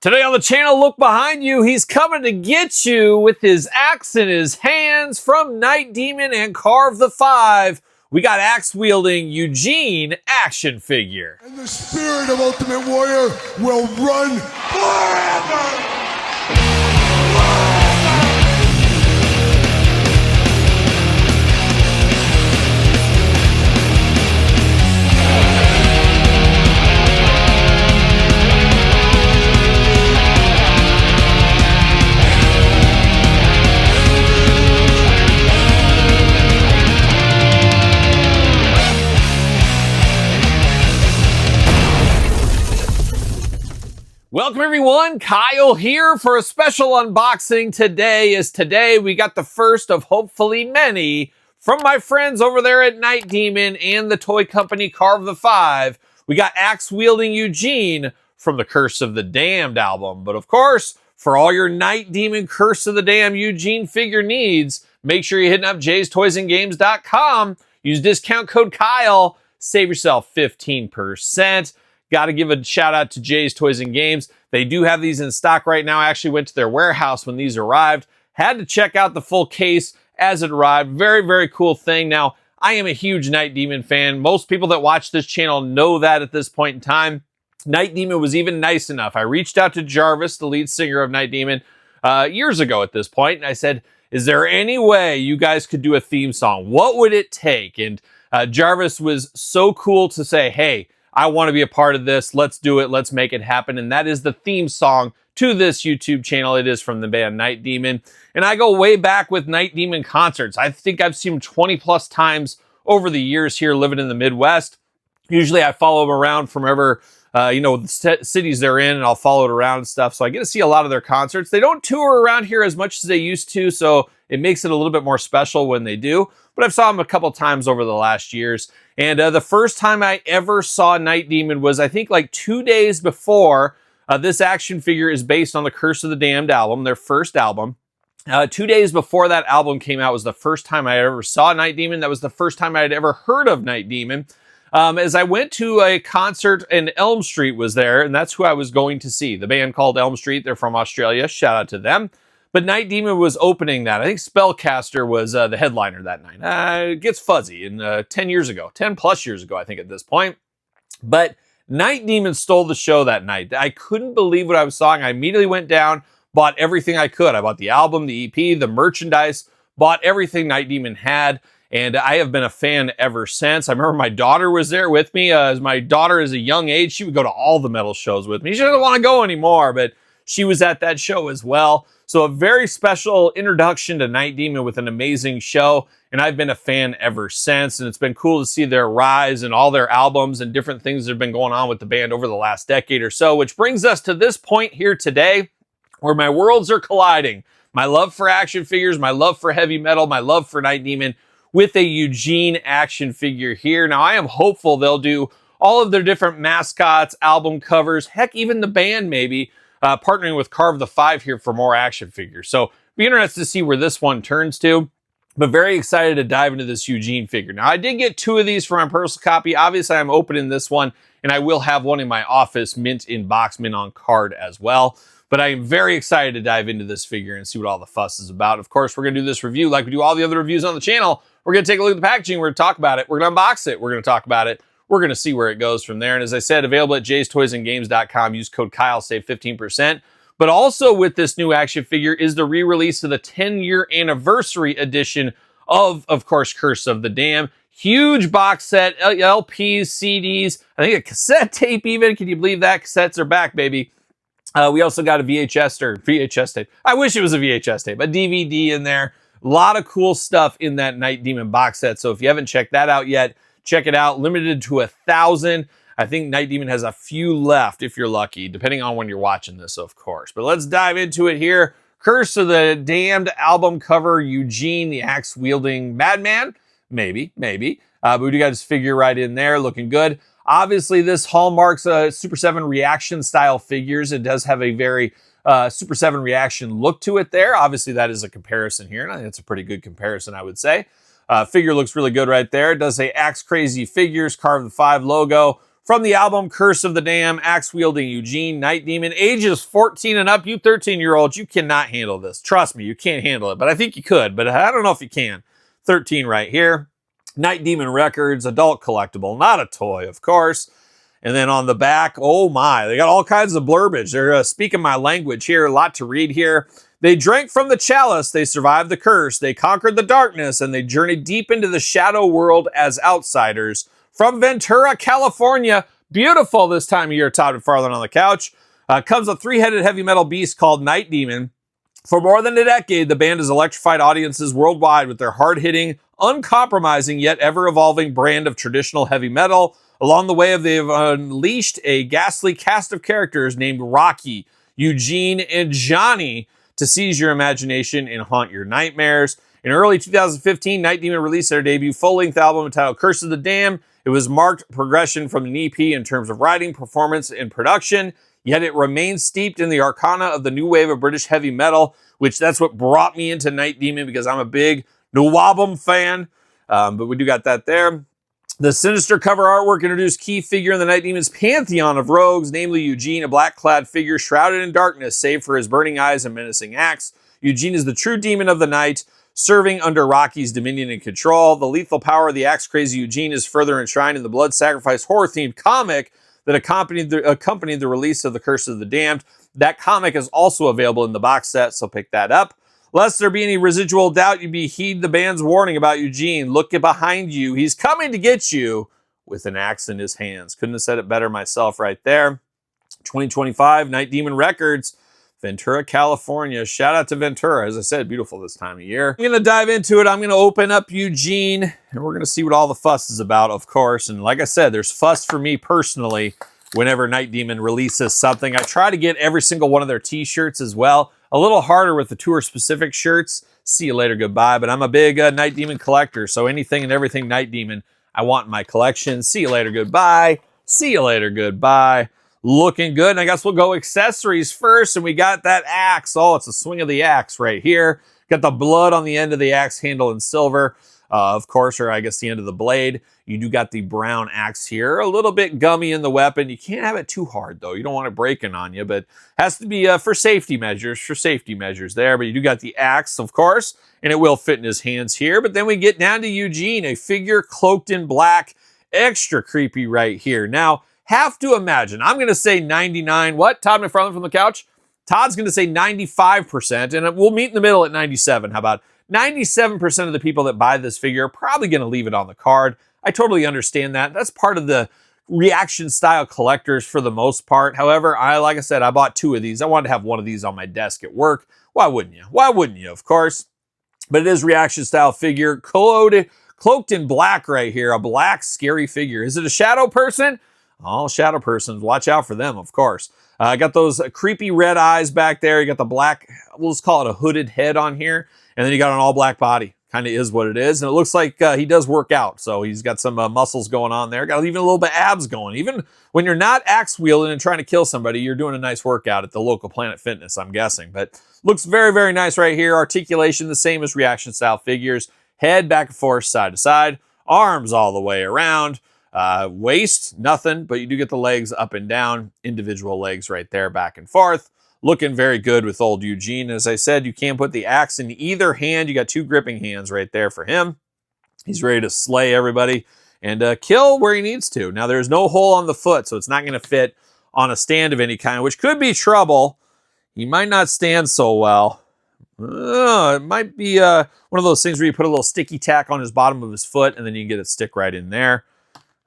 Today on the channel, look behind you. He's coming to get you with his axe in his hands from Night Demon and Carve the Five. We got axe-wielding Eugene action figure. And the spirit of Ultimate Warrior will run forever! Welcome everyone, Kyle here for a special unboxing. Today we got the first of hopefully many from my friends over there at Night Demon and the toy company Carve the Five. We got axe-wielding Eugene from the Curse of the Damned album. But of course, for all your Night Demon Curse of the Damned Eugene figure needs, make sure you're hitting up jaystoysandgames.com. Use discount code Kyle, save yourself 15%. Got to give a shout out to Jay's Toys and Games. They do have these in stock right now. I actually went to their warehouse when these arrived. Had to check out the full case as it arrived. Very, very cool thing. Now, I am a huge Night Demon fan. Most people that watch this channel know that at this point in time. Night Demon was even nice enough. I reached out to Jarvis, the lead singer of Night Demon, years ago at this point, and I said, is there any way you guys could do a theme song? What would it take? And Jarvis was so cool to say, hey, I want to be a part of this. Let's do it. Let's make it happen. And that is the theme song to this YouTube channel. It is from the band Night Demon. And I go way back with Night Demon concerts. I think I've seen them 20 plus times over the years here living in the Midwest. Usually I follow them around from ever, the cities they're in, and I'll follow it around and stuff. So I get to see a lot of their concerts. They don't tour around here as much as they used to, so it makes it a little bit more special when they do. But I've saw them a couple times over the last years. And the first time I ever saw Night Demon was, I think, like 2 days before. This action figure is based on the Curse of the Damned album, their first album. 2 days before that album came out was the first time I ever saw Night Demon. That was the first time I had ever heard of Night Demon. As I went to a concert, and Elm Street was there, and that's who I was going to see. The band called Elm Street. They're from Australia. Shout out to them. But Night Demon was opening that. I think Spellcaster was the headliner that night. It gets fuzzy. And 10 years ago, 10 plus years ago, I think at this point. But Night Demon stole the show that night. I couldn't believe what I was seeing. I immediately went down, bought everything I could. I bought the album, the EP, the merchandise, bought everything Night Demon had. And I have been a fan ever since. I remember my daughter was there with me. As my daughter is a young age, she would go to all the metal shows with me. She doesn't want to go anymore, but she was at that show as well. So a very special introduction to Night Demon with an amazing show. And I've been a fan ever since. And it's been cool to see their rise and all their albums and different things that have been going on with the band over the last decade or so. Which brings us to this point here today where my worlds are colliding. My love for action figures, my love for heavy metal, my love for Night Demon with a Eugene action figure here. Now I am hopeful they'll do all of their different mascots, album covers, heck, even the band maybe, partnering with Carve the Five here for more action figures. So be interested to see where this one turns to, but very excited to dive into this Eugene figure. Now I did get 2 of these for my personal copy. Obviously I'm opening this one, and I will have one in my office, mint in box, mint on card as well. But I am very excited to dive into this figure and see what all the fuss is about. Of course, we're going to do this review like we do all the other reviews on the channel. We're going to take a look at the packaging. We're going to talk about it. We're going to unbox it. We're going to talk about it. We're going to see where it goes from there. And as I said, available at jaystoysandgames.com. Use code Kyle, save 15%. But also with this new action figure is the re-release of the 10-year anniversary edition of course, Curse of the Damned. Huge box set, LPs, CDs, I think a cassette tape even. Can you believe that? Cassettes are back, baby. We also got a VHS tape. I wish it was a VHS tape. A DVD in there. A lot of cool stuff in that Night Demon box set. So if you haven't checked that out yet, check it out. Limited to 1,000. I think Night Demon has a few left if you're lucky, depending on when you're watching this, of course. But let's dive into it here. Curse of the Damned album cover, Eugene, the axe-wielding madman. Maybe. But we do got his figure right in there, looking good. Obviously, this hallmarks Super 7 reaction style figures. It does have a very Super 7 reaction look to it there. Obviously, that is a comparison here, and I think it's a pretty good comparison, I would say. Figure looks really good right there. It does say Axe Crazy Figures, Carve the Five logo. From the album Curse of the Dam, Axe Wielding Eugene, Night Demon, ages 14 and up. You 13-year-olds, you cannot handle this. Trust me, you can't handle it. But I think you could, but I don't know if you can. 13 right here. Night Demon Records, adult collectible, not a toy, of course. And then on the back, oh my, they got all kinds of blurbage. They're speaking my language here, a lot to read here. They drank from the chalice, they survived the curse, they conquered the darkness, and they journeyed deep into the shadow world as outsiders. From Ventura, California, beautiful this time of year, Todd and Farland on the couch, comes a three-headed heavy metal beast called Night Demon. For more than a decade, the band has electrified audiences worldwide with their hard-hitting, uncompromising, yet ever-evolving brand of traditional heavy metal. Along the way, they've unleashed a ghastly cast of characters named Rocky, Eugene, and Johnny to seize your imagination and haunt your nightmares. In early 2015, Night Demon released their debut full-length album entitled Curse of the Dam. It was marked progression from an EP in terms of writing, performance, and production, yet it remains steeped in the arcana of the new wave of British heavy metal, which that's what brought me into Night Demon because I'm a big Nawabum fan, but we do got that there. The sinister cover artwork introduced key figure in the Night Demon's pantheon of rogues, namely Eugene, a black-clad figure shrouded in darkness, save for his burning eyes and menacing axe. Eugene is the true demon of the night, serving under Rocky's dominion and control. The lethal power of the axe-crazy Eugene is further enshrined in the blood sacrifice horror-themed comic that accompanied the release of The Curse of the Damned. That comic is also available in the box set, so pick that up. Lest there be any residual doubt, you heed the band's warning about Eugene. Look behind you. He's coming to get you with an axe in his hands. Couldn't have said it better myself right there. 2025, Night Demon Records, Ventura, California. Shout out to Ventura. As I said, beautiful this time of year. I'm going to dive into it. I'm going to open up Eugene, and we're going to see what all the fuss is about, of course. And like I said, there's fuss for me personally whenever Night Demon releases something. I try to get every single one of their t-shirts as well. A little harder with the tour-specific shirts. See you later, goodbye. But I'm a big Night Demon collector, so anything and everything Night Demon I want in my collection. See you later, goodbye. See you later, goodbye. Looking good. And I guess we'll go accessories first, and we got that axe. Oh, it's a swing of the axe right here. Got the blood on the end of the axe handle in silver, of course, or I guess the end of the blade. You do got the brown axe here, a little bit gummy in the weapon. You can't have it too hard, though. You don't want it breaking on you, but has to be for safety measures there. But you do got the axe, of course, and it will fit in his hands here. But then we get down to Eugene, a figure cloaked in black, extra creepy right here. Now, have to imagine, I'm going to say 99, what? Todd McFarland from the couch? Todd's going to say 95%, and we'll meet in the middle at 97. How about 97% of the people that buy this figure are probably going to leave it on the card. I totally understand that. That's part of the reaction style collectors for the most part. However, like I said, I bought two of these. I wanted to have one of these on my desk at work. Why wouldn't you? Why wouldn't you, of course? But it is reaction style figure, cloaked in black right here. A black scary figure. Is it a shadow person? All shadow persons, watch out for them, of course. Got those creepy red eyes back there. You got the black, we'll just call it a hooded head on here. And then you got an all black body. Kind of is what it is. And it looks like he does work out. So he's got some muscles going on there. Got even a little bit of abs going. Even when you're not axe wielding and trying to kill somebody, you're doing a nice workout at the local Planet Fitness, I'm guessing. But looks very, very nice right here. Articulation, the same as reaction style figures. Head back and forth, side to side. Arms all the way around. Waist, nothing. But you do get the legs up and down. Individual legs right there, back and forth. Looking very good with old Eugene. As I said, you can put the axe in either hand. You got two gripping hands right there for him. He's ready to slay everybody and kill where he needs to. Now, there's no hole on the foot, so it's not going to fit on a stand of any kind, which could be trouble. He might not stand so well. It might be one of those things where you put a little sticky tack on his bottom of his foot, and then you get it stick right in there.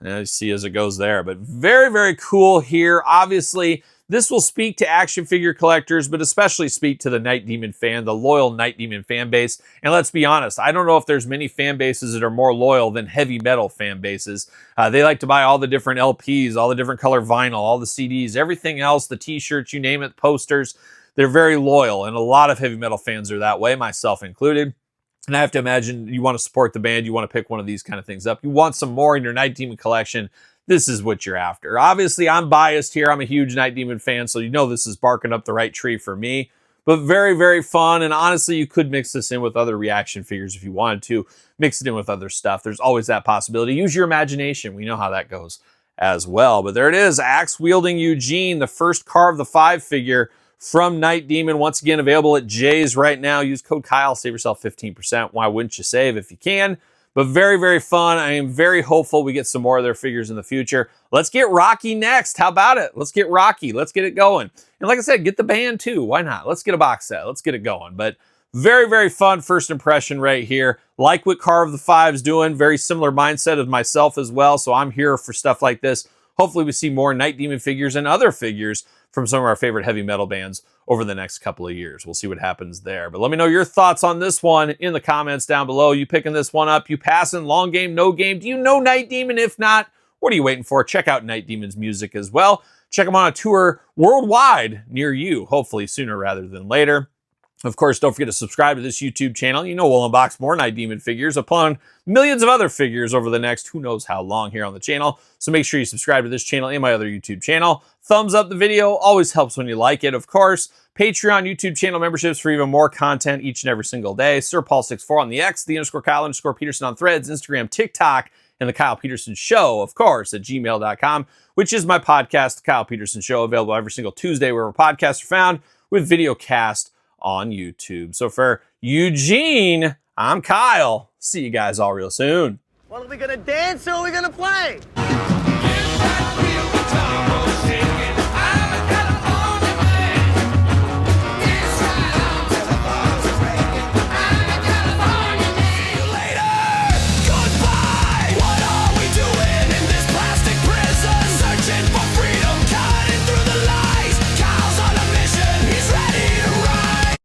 And you see as it goes there. But very, very cool here. Obviously, this will speak to action figure collectors, but especially speak to the Night Demon fan, the loyal Night Demon fan base. And let's be honest, I don't know if there's many fan bases that are more loyal than heavy metal fan bases. They like to buy all the different LPs, all the different color vinyl, all the CDs, everything else, the t-shirts, you name it, posters. They're very loyal, and a lot of heavy metal fans are that way, myself included. And I have to imagine you want to support the band, you want to pick one of these kind of things up. You want some more in your Night Demon collection. This is what you're after. Obviously, I'm biased here. I'm a huge Night Demon fan, so you know this is barking up the right tree for me. But very, very fun. And honestly, you could mix this in with other reaction figures if you wanted to. Mix it in with other stuff. There's always that possibility. Use your imagination. We know how that goes as well. But there it is, Axe Wielding Eugene, the first Carve the 5 figure from Night Demon. Once again, available at Jay's right now. Use code Kyle, save yourself 15%. Why wouldn't you save if you can? But very, very fun. I am very hopeful we get some more of their figures in the future. Let's get Rocky next. How about it? Let's get Rocky. Let's get it going. And like I said, get the band too. Why not? Let's get a box set. Let's get it going. But very, very fun first impression right here. Like what Carve the 5's doing. Very similar mindset of myself as well. So I'm here for stuff like this. Hopefully we see more Night Demon figures and other figures from some of our favorite heavy metal bands over the next couple of years. We'll see what happens there. But let me know your thoughts on this one in the comments down below. You picking this one up? You passing? Long game? No game? Do you know Night Demon? If not, what are you waiting for? Check out Night Demon's music as well. Check them on a tour worldwide near you, hopefully sooner rather than later. Of course, don't forget to subscribe to this YouTube channel. You know we'll unbox more Night Demon figures upon millions of other figures over the next who knows how long here on the channel. So make sure you subscribe to this channel and my other YouTube channel. Thumbs up the video. Always helps when you like it, of course. Patreon, YouTube channel memberships for even more content each and every single day. Sir Paul64 on the X, _Kyle_Peterson on Threads, Instagram, TikTok, and The Kyle Peterson Show, of course, at gmail.com, which is my podcast, The Kyle Peterson Show, available every single Tuesday wherever podcasts are found, with video cast on YouTube. So for Eugene, I'm Kyle. See you guys all real soon. Well, are we gonna dance or are we gonna play?